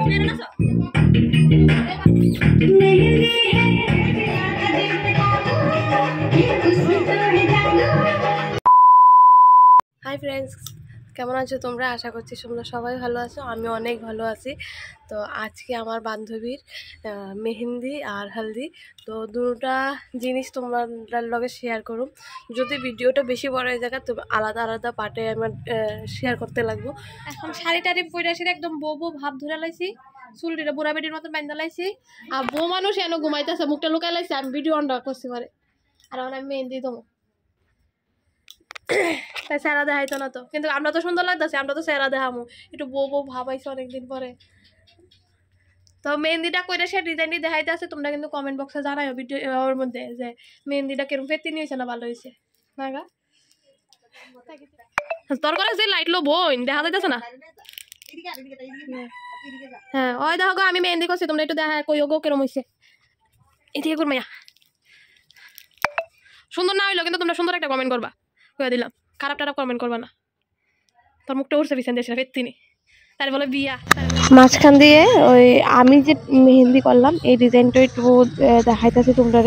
Hi friends, কেমন আছো তোমরা? আশা করছি তোমরা সবাই ভালো আছো। আমি অনেক ভালো আছি। তো আজকে আমার বান্ধবীর মেহেন্দি আর হলদি, তো দুটা জিনিস তোমার লগে শেয়ার করুম। যদি ভিডিওটা বেশি বড় হয়ে যায় তো আলাদা আলাদা পার্টে আমার শেয়ার করতে লাগবো। এখন শাড়ি টাড়ি পরে আসি, একদম বউ বউ ভাব ধরে লাইছি, চুলটিটা বুড়া বেটির মতন বান্ধা লাইছি, আর বউ মানুষ এন ঘুমাইতেছে, মুখটা লুকাই লাইছে। আমি ভিডিও অন করতে পারে, আর আমি মেহেন্দি দেবো, তাই চেহারা দেখাইতো না তো, কিন্তু আমরা তো সুন্দর লাগতেছে, আমরা তো চেহারা দেখামো, একটু বউ বউ ভাবাইছে অনেকদিন পরে। তো মেহেন্দিটা কইরা সে ডিজাইনটি দেখাইতে আছে, তোমরা কিন্তু কমেন্ট বক্সে জানাইও ভিডিও ওর মধ্যে যে মেহেন্দিটা কিরম ফেতি নিয়েছে না ভালো হয়েছে না গা। তোর করে যে লাইট লো বোন দেখা যাইতেছে না। হ্যাঁ ওই দেখো গো, আমি মেহেন্দি করছি, তোমরা একটু দেখা কইও গো কিরম হয়েছে। এদিকে কর মাইয়া, সুন্দর না হইলো কিন্তু তোমরা সুন্দর একটা কমেন্ট করবা, কইয়া দিলাম। খারাপ টারাপ কমেন্ট করবা না। তোর মুখটা উঠছে পিছন দিয়েছিল ফেত্তিনি, তার বলে বিয়া। মাঝখান দিয়ে ওই আমি যে মেহেন্দি করলাম এই ডিজাইনটা একটু দেখাইতেছি তোমরা,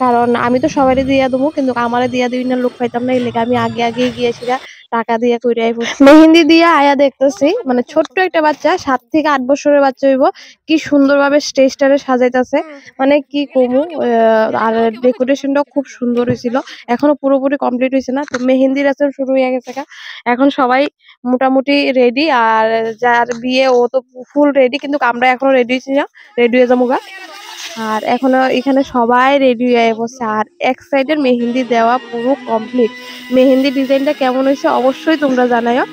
কারণ আমি তো সবাই দিয়া দেবো, কিন্তু আমারে দিয়া দিই না, লোক পাইতাম না, এই লেগে আমি আগে আগে গিয়েছিলাম টাকা দিয়ে কইরাই মেহেন্দি দিয়ে আয়া দেখতেছি, মানে ছোট্ট একটা বাচ্চা 7 থেকে 8 বছরের বাচ্চা হইব, কি সুন্দরভাবে স্টেজটারে সাজাইতেছে, মানে কি কমু। আর ডেকোরেশনটাও খুব সুন্দর হয়েছিল, এখনো পুরোপুরি কমপ্লিট হয়েছে না। তো মেহেন্দি রসম শুরু হয়ে গেছে, এখন সবাই মোটামুটি রেডি, আর যার বিয়ে ও তো ফুল রেডি, কিন্তু আমরা এখনো রেডি হয়েছি না, রেডি হয়ে যাবো গা। আর এখনো এখানে সবাই রেডি হয়ে বসে, আর এক সাইডের মেহেন্দি দেওয়া পুরো কমপ্লিট। মেহেন্দি ডিজাইনটা কেমন হয়েছে অবশ্যই তোমরা জানাইও।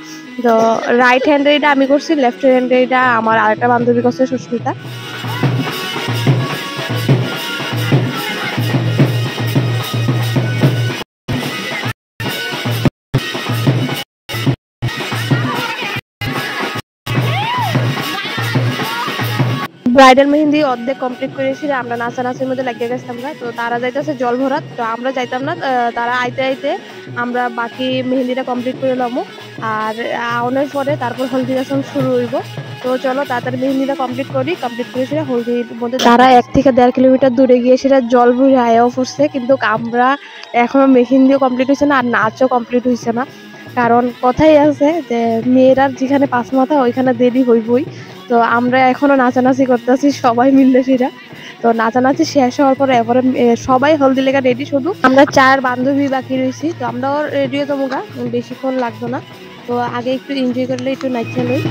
তো রাইট হ্যান্ডের এটা আমি করছি, লেফট হ্যান্ডের এটা আমার আরেকটা বান্ধবী করছে, সুস্মিতা। ব্রাইডাল মেহেন্দি অর্ধেক কমপ্লিট করেছি, আমরা নাচানাচির মধ্যে লাগিয়ে গেছিলাম না। তো তারা যাইতেছে জল ভরাত, তো আমরা যাইতাম না, তারা আইতে আইতে আমরা বাকি মেহেন্দিটা কমপ্লিট করে লমো, আর আউনের পরে তারপর হলদি রসম শুরু হইব। তো চলো তাড়াতাড়ি মেহেন্দিটা কমপ্লিট করি। কমপ্লিট করে সেটা হলদির মধ্যে তারা 1 থেকে 1.5 কিলোমিটার দূরে গিয়ে সেটা জল ভরে আয়াও পড়ছে, কিন্তু আমরা এখনো মেহেন্দিও কমপ্লিট হয়েছে না, আর নাচও কমপ্লিট হয়েছে না। কারণ কথাই আছে যে মেয়েরা যেখানে 5 মাথা ওইখানে দেরি হইবই। তো আমরা এখনো নাচানাচি করতেছি সবাই মিললে সেটা। তো নাচানাচি শেষ হওয়ার পরে এবারে সবাই হলদি লেগা রেডি, শুধু আমরা 4 বান্ধবী বাকি রয়েছি। তো আমরাও রেডি হয়ে যাবো গা, বেশিক্ষণ লাগতো না। তো আগে একটু এনজয় করলে একটু নাচা লই।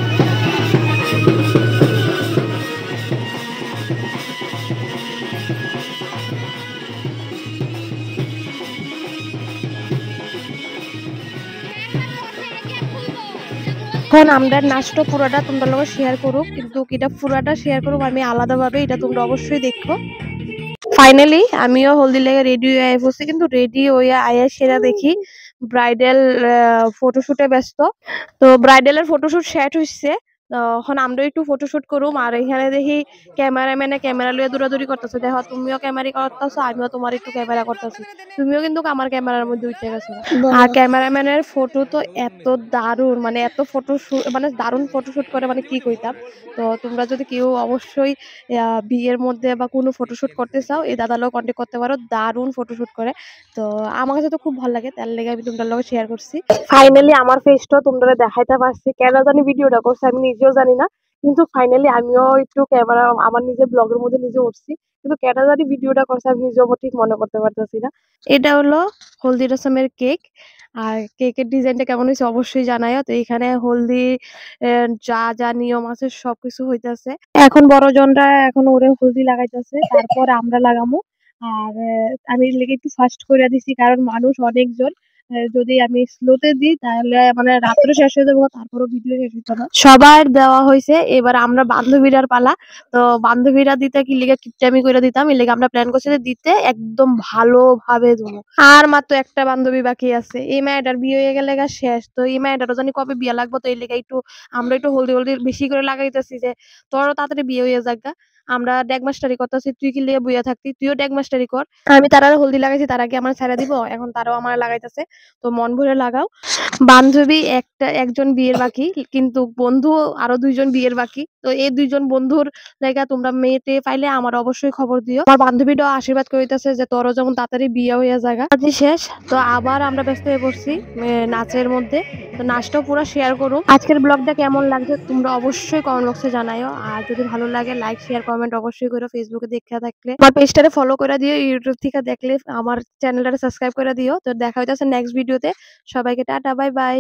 এখন আমরা নাচটা পুরোটা তোমরা লোক শেয়ার করুক, কিন্তু এটা পুরোটা শেয়ার করুক আমি আলাদাভাবে, এটা তোমরা অবশ্যই দেখো। ফাইনালি আমিও হলদি লেগে রেডি হয়ে আই বসছি, কিন্তু রেডি হয়ে আয়া সেরা দেখি ব্রাইডাল ফটোশুটে ব্যস্ত। তো ব্রাইডালের ফটোশুট শেষ হচ্ছে, এখন আমরা একটু ফটোশুট করুম। আর এখানে দেখি ক্যামেরাম্যানে ক্যামেরা লইয়া দৌড়াদৌড়ি করতেছে, দেখো তুমিও ক্যামেরা করতেছো, আমিও তোমার একটু ক্যামেরা করতেছি, তুমিও কিন্তু আমার ক্যামেরার মধ্যে উঠে গেছো। আর ক্যামেরাম্যানের ফটো তো এত দারুণ, মানে এত ফটোশুট, মানে দারুণ ফটোশুট করে, মানে কি কইতাম। তো তোমরা যদি কেউ অবশ্যই বিয়ের মধ্যে বা কোনো ফটোশুট করতে চাও, এই দাদার লোক কন্ট্যাক্ট করতে পারো, দারুণ ফটোশুট করে। তো আমার কাছে তো খুব ভালো লাগে, তার লেগে আমি তোমাদের লগে শেয়ার করছি। ফাইনালি আমার ফেসটা তোমরা দেখাইতে পারছি, কেন জানি ভিডিওটা করছি আমি নিজেও জানি না, কিন্তু ফাইনালি আমিও একটু ক্যামেরা আমার নিজের ব্লগের মধ্যে নিজে উঠছি, কিন্তু কেন জানি ভিডিওটা করছি আমি নিজেও ঠিক মনে করতে পারতেছি না। এটা হলো হলদি রসমের কেক, আর কেকের ডিজাইনটা কেমন হয়েছে অবশ্যই জানাইও। তো এখানে হলদি যা যা নিয়ম আছে সবকিছু হইতাছে, এখন বড়জনরা এখন ওরে হলদি লাগাইতেছে, তারপর আমরা লাগামু। আর আমি লেগে একটু ফাস্ট করে দিছি, কারণ মানুষ অনেকজন, যদি আমি স্লোতে দিই তাহলে মানে রাত্রে শেষ হয়ে যাবো, তারপরও ভিডিও শেষ হইতো না। সবার দেওয়া হয়েছে, এবার আমরা বান্ধবীরার পালা। তো বান্ধবীরা দিতে কি লিগে কিপটামি করে দিতাম, এই লেগে আমরা প্ল্যান করছি যে দিতে একদম ভালোভাবে দেবো। আর মাত্র একটা বান্ধবী বাকি আছে, এই মেয়েটার বিয়ে হয়ে গেলে শেষ। তো এই মেয়েটারও জানি কবে বিয়ে লাগবো, তো এই লেগে একটু আমরা একটু হলদি হলদি বেশি করে লাগাইতেছি, যে তোরও তাড়াতাড়ি বিয়ে হয়ে যাক গা। আমরা ড্যাগ মাস্টারি করতেছি, তুই কি লিয়ে বইয়া থাকতি, তুইও ড্যাগ মাস্টারি কর। আমি তারার হলদি লাগাইছি, তারা কি আমার ছেড়ে দিব? এখন তারাও আমার লাগাইতেছে। তো মন ভরে লাগাও। বান্ধবী একজন বিয়ের বাকি, কিন্তু বন্ধু আরো ২ জন বিয়ের বাকি। তো এই ২ জন বন্ধুর জায়গা তোমরা মেয়ে-টেয়ে পাইলে আমার অবশ্যই খবর দিও। আমার বান্ধবীটাও আশীর্বাদ করিতেছে যে তোরও যেমন তাড়াতাড়ি বিয়ে হইয়া জাগা। কাজই শেষ। তো আবার আমরা ব্যস্ত হয়ে পড়ছি নাচের মধ্যে। তো নাচটাও পুরা শেয়ার করুম। আজকের ব্লগটা কেমন লাগছে তোমরা অবশ্যই কমেন্ট বক্সে জানাইও। আর যদি ভালো লাগে লাইক, শেয়ার, কমেন্ট অবশ্যই করো। ফেসবুকে দেখা থাকলে আমার পেজটারে ফলো করে দিও। ইউটিউব থেকে দেখলে আমার চ্যানেলটারে সাবস্ক্রাইব করে দিও। তো দেখা হইতাছে নেক্সট ভিডিওতে। সবাইকে টাটা, বাই বাই।